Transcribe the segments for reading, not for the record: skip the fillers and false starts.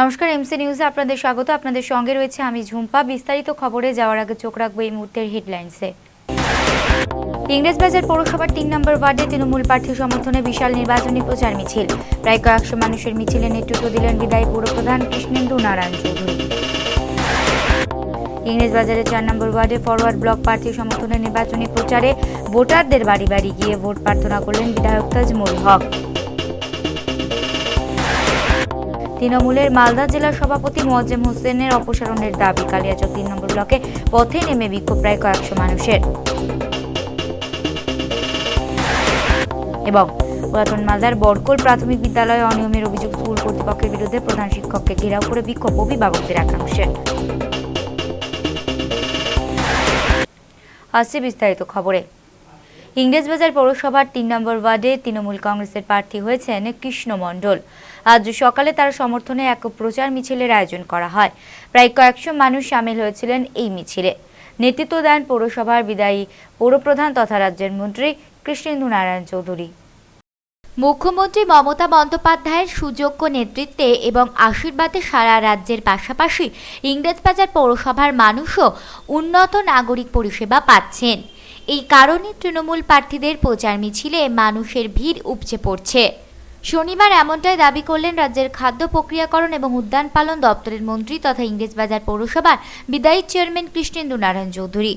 নমস্কার, এমসি নিউজে আপনাদের স্বাগত। আপনাদের সঙ্গে রয়েছে আমি ঝুম্পা। বিস্তারিত খবরে যাওয়ার আগে চোখ রাখবো এই মুহূর্তের হেডলাইন্সে। ইংরেজবাজার পৌরসভার ৩ নম্বর ওয়ার্ডে তৃণমূল প্রার্থী সমর্থনে বিশাল নির্বাচনী প্রচার মিছিল। প্রায় কয়েকশো মানুষের মিছিলে নেতৃত্ব দিলেন বিদায়ী পৌরপ্রধান কৃষ্ণেন্দু নারায়ণ চৌধুরী। ইংরেজবাজারের ৪ নম্বর ওয়ার্ডে ফরওয়ার্ড ব্লক প্রার্থী সমর্থনে নির্বাচনী প্রচারে ভোটারদের বাড়ি বাড়ি গিয়ে ভোট প্রার্থনা করলেন বিধায়ক তাজমুল হক। তৃণমূলের মালদা জেলার সভাপতি মোয়াজ্জেম হোসেনের অপসারণের দাবি। কালিয়াচক ৩ নম্বর ব্লকে পথে নেমে বিক্ষোভ প্রায় কয়েকশো মানুষের। এবং পুরাতন মালদার বরকোল প্রাথমিক বিদ্যালয়ে অনিয়মের অভিযোগ স্কুল কর্তৃপক্ষের বিরুদ্ধে প্রধান শিক্ষককে ঘেরাও করে বিক্ষোভ অভিভাবকদের একাংশের। আসছে বিস্তারিত খবরে। ইংরেজবাজার পৌরসভার ৩ নম্বর ওয়ার্ডে তৃণমূল কংগ্রেসের প্রার্থী হয়েছেন কৃষ্ণ মণ্ডল। আজ সকালে তার সমর্থনে এক প্রচার মিছিলের আয়োজন করা হয়। প্রায় কয়েকশো মানুষ সামিল হয়েছিলেন এই মিছিলে। নেতৃত্ব দেন পৌরসভার বিদায়ী পৌরপ্রধান তথা রাজ্যের মন্ত্রী কৃষ্ণেন্দু নারায়ণ চৌধুরী। মুখ্যমন্ত্রী মমতা বন্দ্যোপাধ্যায়ের সুযোগ্য নেতৃত্বে এবং আশীর্বাদে সারা রাজ্যের পাশাপাশি ইংরেজবাজার পৌরসভার মানুষও উন্নত নাগরিক পরিষেবা পাচ্ছেন। এই কারণে তৃণমূল প্রার্থীদের প্রচার মিছিলে মানুষের ভিড় উপচে পড়ছে। শনিবার এমনটাই দাবি করলেন রাজ্যের খাদ্য প্রক্রিয়াকরণ এবং উদ্যান পালন দপ্তরের মন্ত্রী তথা ইংরেজবাজার পৌরসভার বিদায়ী চেয়ারম্যান কৃষ্ণেন্দু নারায়ণ চৌধুরী।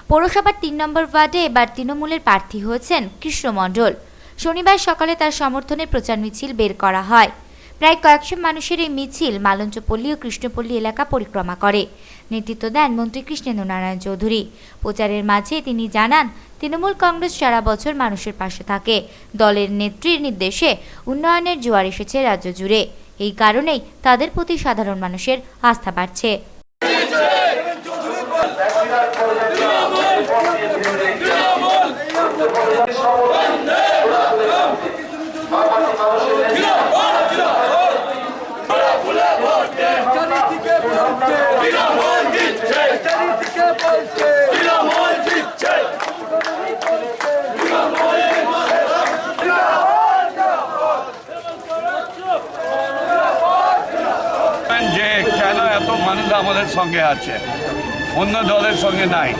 পৌরসভার ৩ নম্বর ওয়ার্ডে এবার তৃণমূলের প্রার্থী হয়েছেন কৃষ্ণ মণ্ডল। শনিবার সকালে তার সমর্থনে প্রচার মিছিল বের করা হয়। প্রায় কয়েকশো মানুষের এই মিছিল মালঞ্চপল্লী ও কৃষ্ণপল্লী এলাকা পরিক্রমা করে। নেতৃত্ব দেন মন্ত্রী কৃষ্ণেন্দু নারায়ণ চৌধুরী। প্রচারের মাঝে তিনি জানান, তৃণমূল কংগ্রেস সারা বছর মানুষের পাশে থাকে। দলের নেত্রীর নির্দেশে উন্নয়নের জোয়ার এসেছে রাজ্য জুড়ে। এই কারণেই তাদের প্রতি সাধারণ মানুষের আস্থা বাড়ছে। যে কেন এত মানুষ আমাদের সঙ্গে আছে, অন্য দলের সঙ্গে নাই,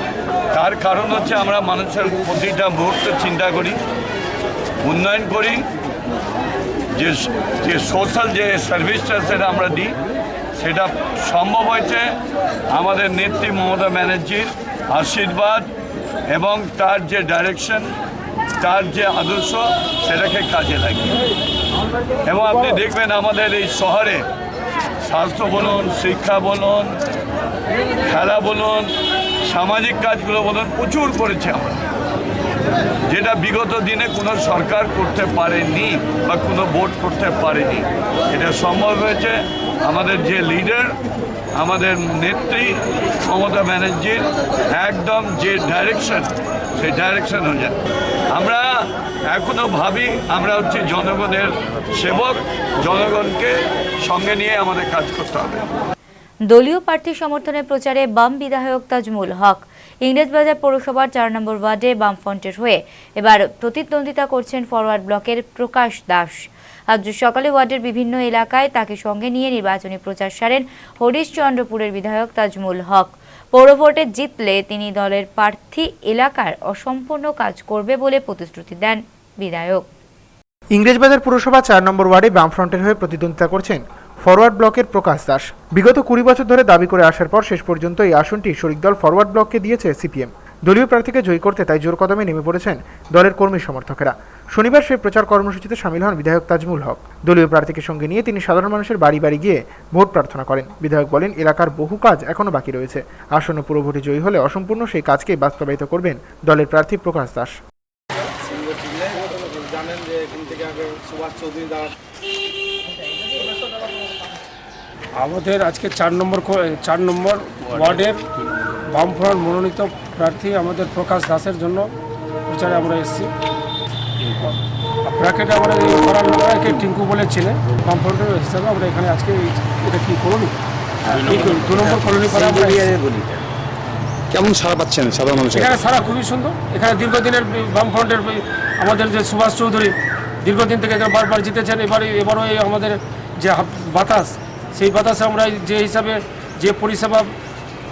তার কারণ হচ্ছে আমরা মানুষের প্রতিটা মুহূর্তে চিন্তা করি, উন্নয়ন করি, যে সোশ্যাল যে সার্ভিসটা সেটা আমরা দিই। সেটা সম্ভব হয়েছে আমাদের নেত্রী মমতা ব্যানার্জির আশীর্বাদ এবং তার যে ডাইরেকশন, তার যে আদর্শ, সেটাকে কাজে লাগিয়ে। এবং আপনি দেখবেন আমাদের এই শহরে স্বাস্থ্য বলুন, শিক্ষা বলুন, খেলা বলুন, সামাজিক কাজগুলো বলুন, প্রচুর করেছি আমরা, যেটা বিগত দিনে কোনো সরকার করতে পারেনি বা কোনো বোর্ড করতে পারেনি। এটা সম্ভব হয়েছে আমাদের যে লিডার, আমাদের নেত্রী মমতা ব্যানার্জির একদম যে ডাইরেকশন, সেই ডাইরেকশন হয়ে আমরা এখনও ভাবি আমরা হচ্ছে জনগণের সেবক, জনগণকে সঙ্গে নিয়ে আমাদের কাজ করতে হবে। দলীয় প্রার্থী সমর্থনে প্রচারে বাম বিধায়ক তাজমুল হক। ইংরেজবাজার পৌরসভার ৪ নম্বর ওয়ার্ডে বামফ্রন্টের হয়ে এবার প্রতিদ্বন্দ্বিতা করছেন ফরওয়ার্ড ব্লকের প্রকাশ দাস। আজ সকালে ওয়ার্ডের বিভিন্ন এলাকায় তাকে সঙ্গে নিয়ে নির্বাচনী প্রচার সারেন হরিশচন্দ্রপুরের বিধায়ক তাজমুল হক। পৌরভোটে জিতলে তিনি দলের প্রার্থী এলাকার অসম্পূর্ণ কাজ করবে বলে প্রতিশ্রুতি দেন বিধায়ক। ইংরেজবাজার পুরসভা ৪ নম্বর ওয়ার্ডে বামফ্রন্টের হয়ে প্রতিদ্বন্দ্বিতা করছেন ফরওয়ার্ড ব্লকের প্রকাশ দাস। বিগত ২০ বছর ধরে দাবি করে আসার পর শেষ পর্যন্ত এই আসনটি শরিক দল ফরওয়ার্ড ব্লককে দিয়েছে সিপিএম। দলীয় প্রার্থীকে জয়ী করতে তাই জোর কদমে নেমে পড়েছেন দলের কর্মী সমর্থকেরা। শনিবার সেই প্রচার কর্মসূচিতে সামিল হন বিধায়ক তাজমুল হক। দলীয় প্রার্থীকে সঙ্গে নিয়ে তিনি সাধারণ মানুষের বাড়ি বাড়ি গিয়ে ভোট প্রার্থনা করেন। বিধায়ক বলেন, এলাকার বহু কাজ এখনও বাকি রয়েছে। আসন্ন পুরভোটে জয়ী হলে অসম্পূর্ণ সেই কাজকেই বাস্তবায়িত করবেন দলের প্রার্থী প্রকাশ দাস। আমাদের আজকে ৪ নম্বর ওয়ার্ডের বামফ্রন্ট মনোনীত প্রার্থী আমাদের প্রকাশ দাসের জন্য প্রচারে আমরা এসেছি। ব্র্যাকেটে আমরা এই করার লোককে টিঙ্কু বলে ছেলে বামফ্রন্টের হিসাবে আমরা এখানে আজকে এটা কি কলোনি, ২ নম্বর কলোনি পাড়া আমরা কেমন সারা পাচ্ছেন সাধারণ মানুষ? এখানে সারা খুবই সুন্দর। এখানে দীর্ঘদিনের বামফ্রন্টের আমাদের যে সুভাষ চৌধুরী দীর্ঘদিন থেকে বারবার জিতেছেন। এবারও আমাদের যে বাতাস সেই বাতাসে আমরা যে হিসাবে যে পরিষেবা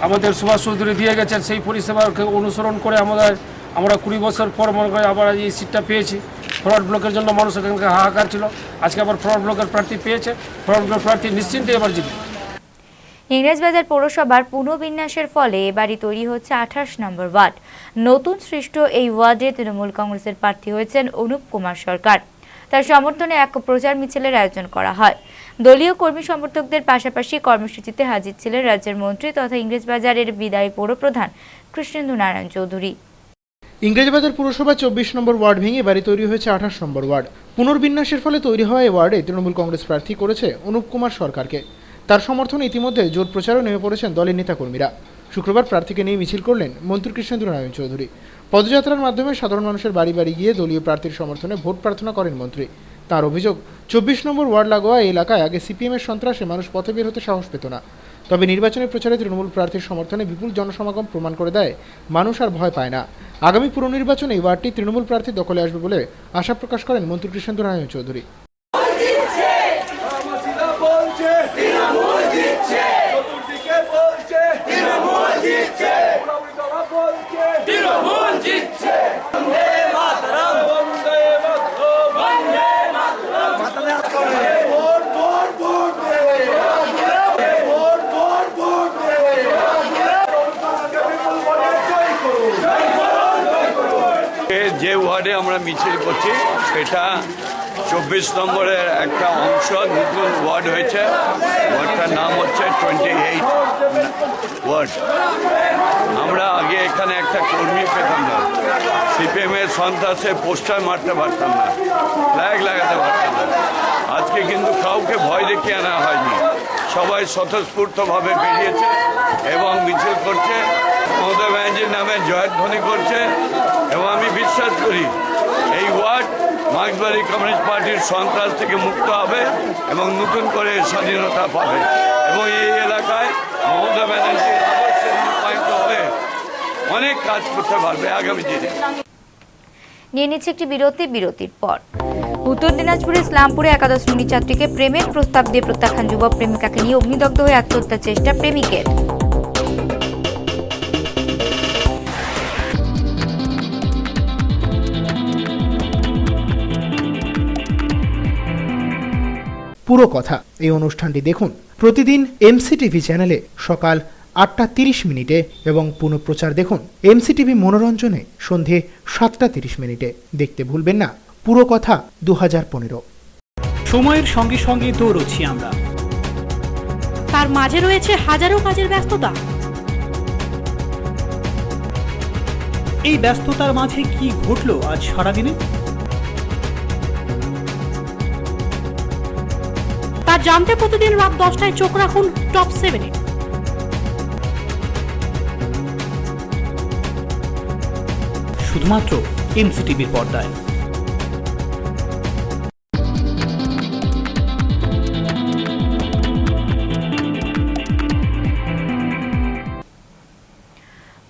আমাদের সুভাষ চৌধুরী দিয়ে গেছেন সেই পরিষেবাকে অনুসরণ করে আমরা 20 বছর পর মনে করি আবার এই সিটটা পেয়েছি। ফরওয়ার্ড ব্লকের জন্য মানুষ এখানকার হাহাকার ছিল, আজকে আবার ফরওয়ার্ড ব্লকের প্রার্থী পেয়েছে। ফরওয়ার্ড ব্লক প্রার্থী নিশ্চিন্তে এবার জিতবে। ইংরেজবাজার পৌরসভার পুনর্বিন্যাসের ফলে এবারই তৈরি হচ্ছে 28 নম্বর ওয়ার্ড। নতুন সৃষ্ট এই ওয়ার্ডে তৃণমূল কংগ্রেসের প্রার্থী হয়েছেন অনুপ কুমার সরকার। তার সমর্থনে এক প্রচার মিছিলের আয়োজন করা হয়। দলীয় কর্মী সমর্থকদের পাশাপাশি কর্মসূচিতে হাজির ছিলেন রাজ্যের মন্ত্রী তথা ইংরেজবাজারের বিদায়ী পৌরপ্রধান কৃষ্ণেন্দু নারায়ণ চৌধুরী। ইংরেজবাজার পুরসভা 24 নম্বর ওয়ার্ড ভেঙে এবারে তৈরি হয়েছে 28 নম্বর ওয়ার্ড। পুনর্বিন্যাসের ফলে তৈরি হওয়া এই ওয়ার্ডে তৃণমূল কংগ্রেস প্রার্থী করেছে অনুপ কুমার সরকারকে। তার সমর্থনে ইতিমধ্যে জোর প্রচারও নেমে পড়েছেন দলের নেতাকর্মীরা। শুক্রবার প্রার্থীকে নিয়ে মিছিল করলেন মন্ত্রী কৃষ্ণেন্দু নারায়ণ চৌধুরী। পদযাত্রার মাধ্যমে সাধারণ মানুষের বাড়ি বাড়ি গিয়ে দলীয় প্রার্থীর সমর্থনে ভোট প্রার্থনা করেন মন্ত্রী। তার অভিযোগ, 24 নম্বর ওয়ার্ড লাগোয়া এই এলাকায় আগে সিপিএমের সন্ত্রাসে মানুষ পথে বের হতে সাহস পেত না। তবে নির্বাচনের প্রচারে তৃণমূল প্রার্থীর সমর্থনে বিপুল জনসমাগম প্রমাণ করে দেয় মানুষ আর ভয় পায় না। আগামী পুরনির্বাচনে এই ওয়ার্ডটি তৃণমূল প্রার্থী দখলে আসবে বলে আশা প্রকাশ করেন মন্ত্রী কৃষ্ণেন্দু নারায়ণ চৌধুরী। যে ওয়ার্ডে আমরা মিছিল করছি সেটা 24 নম্বরের একটা অংশ, নতুন ওয়ার্ড হয়েছে। ওয়ার্ডটার নাম হচ্ছে 28 ওয়ার্ড। আমরা আগে এখানে একটা কর্মী পেতাম না, সিপিএমের সন্ত্রাসে পোস্টার মারতে পারতাম না, ফ্ল্যাগ লাগাতে পারতাম না। আজকে কিন্তু কাউকে ভয় দেখিয়ে আনা হয়নি, সবাই স্বতঃস্ফূর্তভাবে বেরিয়েছে এবং মিছিল করছে, মমতা ব্যানার্জির নামে জয়ধ্বনি করছে। এবং আমি বিশ্বাস করি এই ওয়ার্ড মার্ক্সবাদী কমিউনিস্ট পার্টির সন্ত্রাস থেকে মুক্ত হবে এবং নতুন করে স্বাধীনতা পাবে এবং এই এলাকায় মমতা ব্যানার্জির আদর্শে রূপায়িত হয়ে অনেক কাজ করতে পারবে আগামী দিনে। নিয়ে নিচ্ছে একটি বিরতির পর। উত্তর দিনাজপুরের ইসলামপুরে একাদশ শ্রেণী ছাত্রীকে প্রেমের প্রস্তাব দিয়ে প্রত্যাখ্যান যুবক প্রেমিকাকে নিয়ে অগ্নিদগ্ধ হয়ে আত্মহত্যার চেষ্টা প্রেমিকের। পুরো কথা এই অনুষ্ঠানটি দেখুন প্রতিদিন এমসিটিভি চ্যানেলে সকাল 8:30 এবং পুনঃপ্রচার দেখুন এমসিটিভি মনোরঞ্জনে সন্ধে 7:30 দেখতে ভুলবেন না পুরো কথা 2015। সময়ের সঙ্গে সঙ্গে দৌড়চ্ছি আমরা, তার মাঝে রয়েছে হাজারো কাজের ব্যস্ততা। এই ব্যস্ততার মাঝে কি ঘটলো আজ সারাদিনে তা জানতে প্রতিদিন রাত 10টায় চোখ রাখুন টপ 7-এ। শুধুমাত্র এমসিটিভির পর্দায়।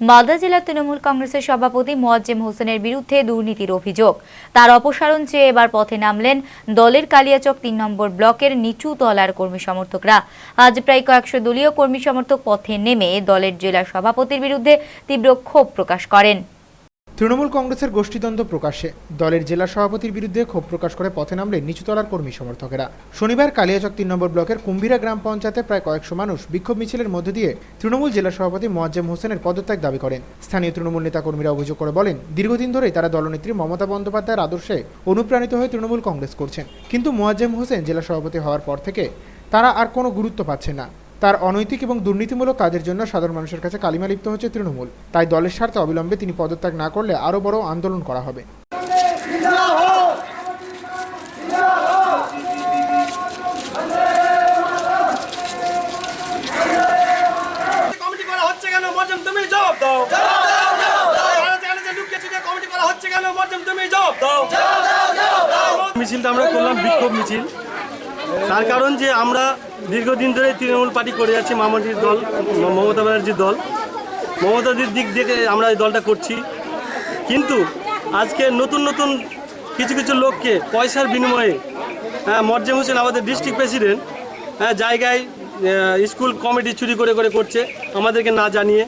মালদা জেলা তৃণমূল কংগ্রেসের সভাপতি মোয়াজ্জেম হোসেনের বিরুদ্ধে দুর্নীতির অভিযোগ। তার অপসারণ চেয়ে এবার পথে নামলেন দলের কালিয়াচক 3 নম্বর ব্লকের নিচু তলার কর্মী সমর্থকরা। আজ প্রায় কয়েকশো দলীয় কর্মী সমর্থক পথে নেমে দলের জেলা সভাপতির বিরুদ্ধে তীব্র ক্ষোভ প্রকাশ করেন। তৃণমূল কংগ্রেসের গোষ্ঠীদ্বন্দ্ব প্রকাশ্যে দলের জেলা সভাপতির বিরুদ্ধে ক্ষোভ প্রকাশ করে পথে নামলেন নিচুতলার কর্মী সমর্থকেরা। শনিবার কালিয়াচক 3 নম্বর ব্লকের কুম্ভীরা গ্রাম পঞ্চায়েতে প্রায় কয়েকশো মানুষ বিক্ষোভ মিছিলের মধ্যে দিয়ে তৃণমূল জেলা সভাপতি মোয়াজ্জেম হোসেনের পদত্যাগ দাবি করেন। স্থানীয় তৃণমূল নেতাকর্মীরা অভিযোগ করে বলেন, দীর্ঘদিন ধরেই তারা দলনেত্রী মমতা বন্দ্যোপাধ্যায়ের আদর্শে অনুপ্রাণিত হয়ে তৃণমূল কংগ্রেস করছেন, কিন্তু মোয়াজ্জেম হোসেন জেলা সভাপতি হওয়ার পর থেকে তারা আর কোনো গুরুত্ব পাচ্ছেন না। তার অনৈতিক এবং দুর্নীতিমূলক কাজের জন্য সাধারণ মানুষের কাছে কালিমা লিপ্ত হচ্ছে তৃণমূল। তাই দলের স্বার্থে অবিলম্বে তিনি পদত্যাগ না করলে আরও বড় আন্দোলন করা হবে। মিছিলটা আমরা করলাম বিক্ষোভ মিছিল, তার কারণ যে আমরা দীর্ঘদিন ধরে তৃণমূল পার্টি করে যাচ্ছি, মামাটির দল, মমতা ব্যানার্জির দল, মমতাদির দিক থেকে আমরা এই দলটা করছি। কিন্তু আজকে নতুন নতুন কিছু লোককে পয়সার বিনিময়ে মোয়াজ্জেম হোসেন আমাদের ডিস্ট্রিক্ট প্রেসিডেন্ট জায়গায় স্কুল কমিটি চুরি করে করে করছে আমাদেরকে না জানিয়ে,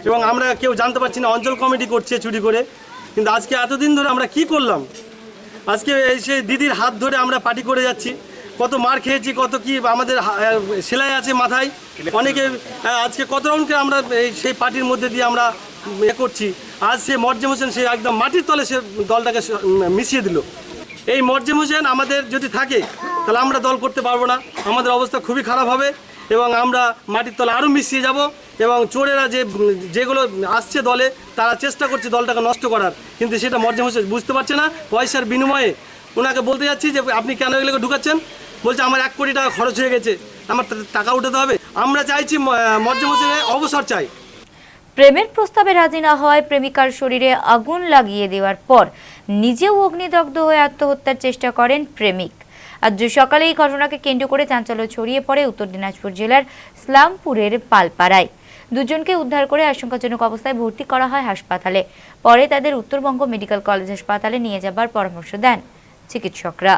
এবং আমরা কেউ জানতে পারছি না অঞ্চল কমিটি করছে চুরি করে। কিন্তু আজকে এতদিন ধরে আমরা কি করলাম? আজকে এই সেই দিদির হাত ধরে আমরা পার্টি করে যাচ্ছি, কত মার খেয়েছি, কত কি আমাদের সেলাই আছে মাথায়, অনেকে আজকে কত রাউন্ডকে আমরা সেই পার্টির মধ্যে দিয়ে আমরা করছি। আজ সে মরজেম হোসেন সে একদম মাটির তলে সে দলটাকে মিশিয়ে দিল। এই মরজেম হোসেন আমাদের যদি থাকে তাহলে আমরা দল করতে পারবো না, আমাদের অবস্থা খুবই খারাপ হবে এবং আমরা মাটির তলে আরও মিশিয়ে যাব। এবং চোরেরা যেগুলো আসছে দলে তারা চেষ্টা করছে দলটাকে নষ্ট করার, কিন্তু সেটা মরজেম হোসেন বুঝতে পারছে না। পয়সার বিনিময়ে ওনাকে বলতে যাচ্ছি যে আপনি কেন এগুলোকে ঢুকাচ্ছেন? বলছে আমার 1 কোটি টাকা খরচ হয়ে গেছে, আমার টাকা উঠাতে হবে। আমরা চাইছি মরজেম হোসেনের অবসর চাই। প্রেমের প্রস্তাবে রাজি না হওয়ায় প্রেমিকার শরীরে আগুন লাগিয়ে দেওয়ার পর নিজেও অগ্নিদগ্ধ হয়ে আত্মহত্যার চেষ্টা করেন প্রেমিক। আজ সকালে এই ঘটনাকে কেন্দ্র করে চাঞ্চল্য ছড়িয়ে পড়ে উত্তর দিনাজপুর জেলার ইসলামপুরের পালপাড়ায়। দুজনকে উদ্ধার করে আশঙ্কাজনক অবস্থায় ভর্তি করা হয় হাসপাতালে। পরে তাদের উত্তরবঙ্গ মেডিকেল কলেজ হাসপাতালে নিয়ে যাবার পরামর্শ দেন চিকিৎসকরা।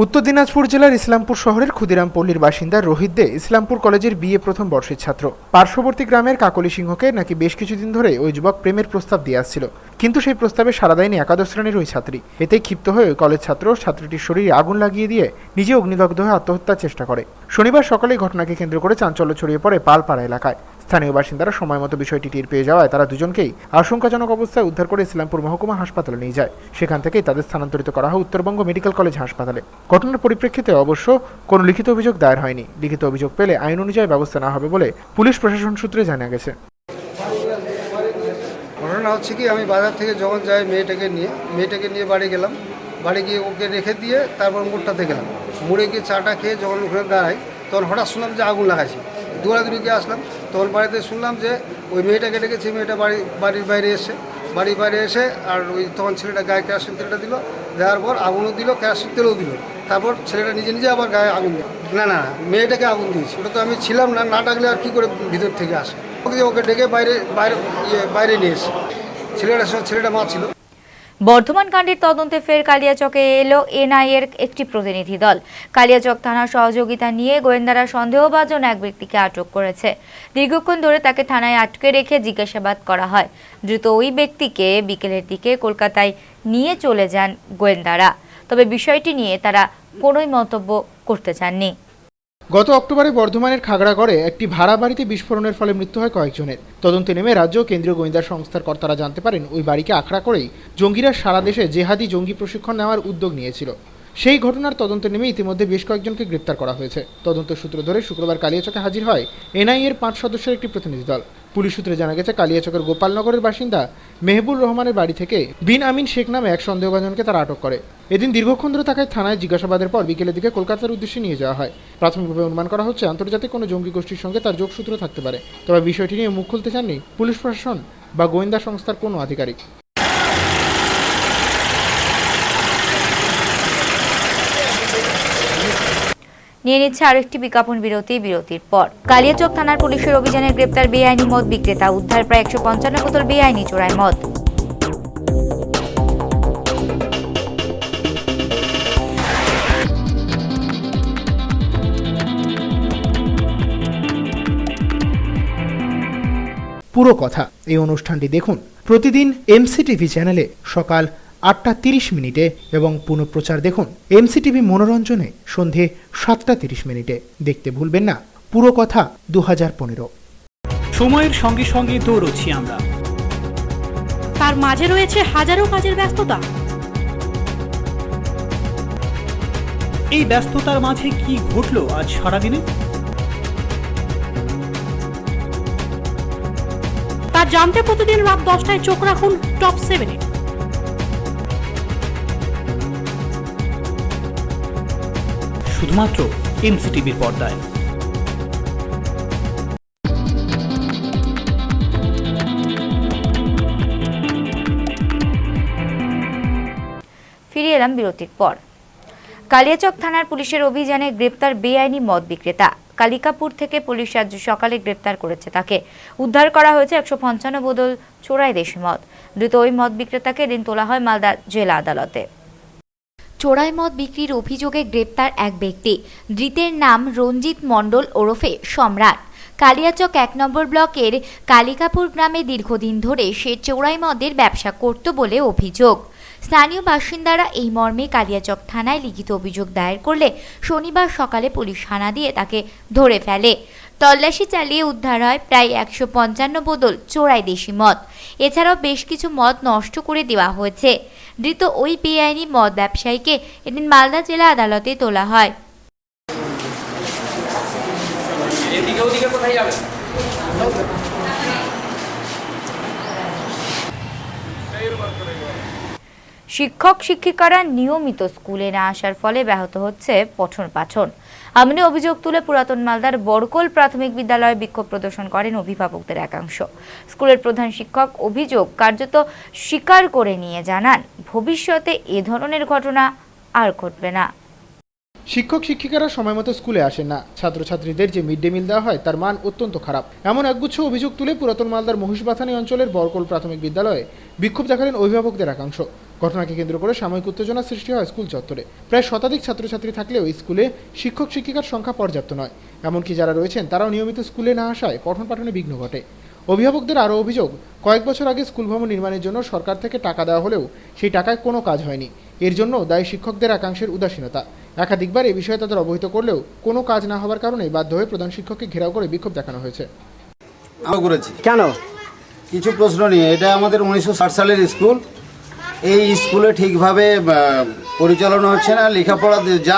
উত্তর দিনাজপুর জেলার ইসলামপুর শহরের ক্ষুদিরাম পল্লীর বাসিন্দা রোহিত দে ইসলামপুর কলেজের বিএ প্রথম বর্ষের ছাত্র। পার্শ্ববর্তী গ্রামের কাকলি সিংহকে নাকি বেশ কিছুদিন ধরে ওই যুবক প্রেমের প্রস্তাব দিয়ে আসছিল, কিন্তু সেই প্রস্তাবে সাড়া দেয়নি একাদশ শ্রেণীর ওই ছাত্রী। এতে ক্ষিপ্ত হয়ে ওই কলেজ ছাত্র ছাত্রীটির শরীরে আগুন লাগিয়ে দিয়ে নিজে অগ্নিদগ্ধ হয়ে আত্মহত্যার চেষ্টা করে। শনিবার সকালে ঘটনাকে কেন্দ্র করে চাঞ্চল্য ছড়িয়ে পড়ে পালপাড়া এলাকায়। স্থানীয় বাসিন্দারা সময় মতো বিষয়টি টের পেয়ে যাওয়ায় তারা দুজনকেই আশঙ্কাজনক অবস্থায় উদ্ধার করে ইসলামপুর মহকুমা হাসপাতালে নিয়ে যায়। সেখান থেকেই তাদের স্থানান্তরিত করা হয় উত্তরবঙ্গ মেডিকেল কলেজ হাসপাতালে। ঘটনার পরিপ্রেক্ষিতে অবশ্য কোনো লিখিত অভিযোগ দায়ের হয়নি। লিখিত অভিযোগ পেলে আইন অনুযায়ী ব্যবস্থা নেওয়া হবে বলে পুলিশ প্রশাসন সূত্রে জানা গেছে। ঘটনা হচ্ছে কি, আমি বাজার থেকে যখন যাই মেয়েটাকে নিয়ে বাড়ি গেলাম। বাড়ি গিয়ে ওকে রেখে দিয়ে তারপর মোড়টাতে গেলাম। মোড়ে গিয়ে চাটা খেয়ে যখন ওখানে দাঁড়াই তখন হঠাৎ শুনলাম যে আগুন লাগাইছে। দৌড়াদৌড়ি গিয়ে আসলাম, তখন বাড়িতে শুনলাম যে ওই মেয়েটাকে ডেকেছে। মেয়েটা বাড়ির বাইরে এসে আর ওই তখন ছেলেটা গায়ে কেরোসিন তেলটা দিল, দেওয়ার পর আগুনও দিল, কেরোসিন তেলও দিল। তারপর ছেলেটা নিজে আবার গায়ে আগুন দিল। না মেয়েটাকে আগুন দিয়েছে। ওটা তো আমি ছিলাম না ডাকলে আর কি করে ভিতর থেকে আসে। ওকে ডেকে বাইরে নিয়ে এসে ছেলেটা মা ছিল। বর্ধমান কাণ্ডের তদন্তে ফের কালিয়াচকে এলো এনআইএর একটি প্রতিনিধি দল। কালিয়াচক থানার সহযোগিতা নিয়ে গোয়েন্দারা সন্দেহভাজন এক ব্যক্তিকে আটক করেছে। দীর্ঘক্ষণ ধরে তাকে থানায় আটকে রেখে জিজ্ঞাসাবাদ করা হয়। দ্রুত ওই ব্যক্তিকে বিকেলের দিকে কলকাতায় নিয়ে চলে যান গোয়েন্দারা। তবে বিষয়টি নিয়ে তারা কোনোই মন্তব্য করতে চাননি। গত অক্টোবরে বর্ধমানের খাগড়াগড়ে একটি ভাড়া বাড়িতে বিস্ফোরণের ফলে মৃত্যু হয় কয়েকজনের। তদন্তে নেমে রাজ্য ও কেন্দ্রীয় গোয়েন্দা সংস্থার কর্তারা জানতে পারেন ওই বাড়িকে আখড়া করেই জঙ্গিরা সারা দেশে জেহাদি জঙ্গি প্রশিক্ষণ নেওয়ার উদ্যোগ নিয়েছিল। সেই ঘটনার তদন্তে নেমে ইতিমধ্যে বেশ কয়েকজনকে গ্রেপ্তার করা হয়েছে। তদন্ত সূত্র ধরে শুক্রবার কালিয়াচকে হাজির হয় এনআইএর 5 সদস্যের একটি প্রতিনিধি দল। পুলিশ সূত্রে জানা গেছে, কালিয়াচকের গোপালনগরের বাসিন্দা মেহবুর রহমানের বাড়ি থেকে বিন আমিন শেখ নামে এক সন্দেহভাজনকে তারা আটক করে। এদিন দীর্ঘক্ষণ ধরে তাকে থানায় জিজ্ঞাসাবাদের পর বিকেলের দিকে কলকাতার উদ্দেশ্যে নিয়ে যাওয়া হয়। প্রাথমিকভাবে অনুমান করা হচ্ছে আন্তর্জাতিক কোনো জঙ্গি গোষ্ঠীর সঙ্গে তার যোগসূত্র থাকতে পারে। তবে বিষয়টি নিয়ে মুখ খুলতে চাননি পুলিশ প্রশাসন বা গোয়েন্দা সংস্থার কোনো আধিকারিক। নিয়ে নিচ্ছে আরেকটি বিজ্ঞাপন বিরতির পর। কালিয়াচক থানার পুলিশের অভিযানে গ্রেপ্তার বেআইনি মদ বিক্রেতা, উদ্ধার প্রায় 155 বোতল বেআইনি চোরাই মদ। পুরো কথা এই অনুষ্ঠানটি দেখুন প্রতিদিন এমসিটিভি চ্যানেলে সকাল 8:30 এবং পুনঃপ্রচার দেখুন এমসিটিভি মনোরঞ্জনে সন্ধে 7:30 দেখতে ভুলবেন না পুরো কথা 2015। সময়ের সঙ্গে সঙ্গে দৌড়চ্ছি আমরা, তার মাঝে রয়েছে হাজারো কাজের ব্যস্ততা। এই ব্যস্ততার মাঝে কি ঘটলো আজ সারাদিনে, তা জানতে প্রতিদিন রাত 10টায় চোখ রাখুন টপ 7-এ। শুধুমাত্র এমসিটিভির পর্দায়। ফিরে এলাম বিরতির পর। কালিয়াচক থানার পুলিশের অভিযানে গ্রেপ্তার বেআইনি মদ বিক্রেতা। কালিকাপুর থেকে পুলিশ আজ সকালে গ্রেপ্তার করেছে তাকে। উদ্ধার করা হয়েছে 155 বোতল চোরাই দেশি মদ। দ্রুত ওই মদ বিক্রেতাকে দিন তোলা হয় মালদা জেলা আদালতে। চোরাই মদ বিক্রির অভিযোগে গ্রেপ্তার এক ব্যক্তি। ধৃতের নাম রঞ্জিত মণ্ডল ওরফে সম্রাট। কালিয়াচক ১ নম্বর ব্লকের কালিকাপুর গ্রামে দীর্ঘদিন ধরে সে চোরাই মদের ব্যবসা করত বলে অভিযোগ। স্থানীয় বাসিন্দারা এই মর্মে কালিয়াচক থানায় লিখিত অভিযোগ দায়ের করলে শনিবার সকালে পুলিশ হানা দিয়ে তাকে ধরে ফেলে। তল্লাশি চালিয়ে উদ্ধার হয় প্রায় ১৫৫ বোতল চোরাই দেশি মদ। এছাড়াও বেশ কিছু মদ নষ্ট করে দেওয়া হয়েছে। ধৃত ওই বেআইনি মদ ব্যবসায়ীকে এদিন মালদা জেলা আদালতে তোলা হয়। শিক্ষক শিক্ষিকারা নিয়মিত স্কুলে না আসার ফলে ব্যাহত হচ্ছে পঠন পাঠন। এমনি অভিযোগ তুলে পুরাতন মালদার বড়কোল প্রাথমিক বিদ্যালয়ে বিক্ষোভ প্রদর্শন করেন অভিভাবকদের একাংশ। স্কুলের প্রধান শিক্ষক অভিযোগ কার্যত স্বীকার করে নিয়ে জানান, ভবিষ্যতে এ ধরনের ঘটনা আর ঘটবে না। শিক্ষক শিক্ষিকারা সময় মতো স্কুলে আসেন না, ছাত্রছাত্রীদের যে মিড ডে মিল দেওয়া হয় তার মান অত্যন্ত খারাপ। এমন একগুচ্ছ অভিযোগ তুলে পুরাতন মালদার মহিষবাথানি অঞ্চলের বড়কোল প্রাথমিক বিদ্যালয়ে বিক্ষোভ দেখালেন অভিভাবকদের একাংশ। ঘটনাকে কেন্দ্র করে সাময়িক উত্তেজনা সৃষ্টি হয় স্কুল চত্বরে। প্রায় শতাধিক ছাত্রছাত্রী থাকলেও স্কুলে শিক্ষক শিক্ষিকার সংখ্যা পর্যাপ্ত নয়। এমনকি যারা রয়েছেন তারাও নিয়মিত স্কুলে না আসায় পঠন পাঠনে বিঘ্ন ঘটে। অভিভাবকদের আরও অভিযোগ, কয়েক বছর আগে স্কুল ভবন নির্মাণের জন্য সরকার থেকে টাকা দেওয়া হলেও সেই টাকায় কোনো কাজ হয়নি। এর জন্য দায়ী শিক্ষকদের একাংশের উদাসীনতা। একাধিকবার এ বিষয়ে তাদের অবহিত করলেও কোনো কাজ না হওয়ার কারণে বাধ্য হয়ে প্রধান শিক্ষককে ঘেরাও করে বিক্ষোভ দেখানো হয়েছে। কেন? কিছু প্রশ্ন নিয়ে, এটা আমাদের 1960 সালের স্কুল। এই স্কুলে ঠিকভাবে পরিচালনা হচ্ছে না, লেখাপড়া যা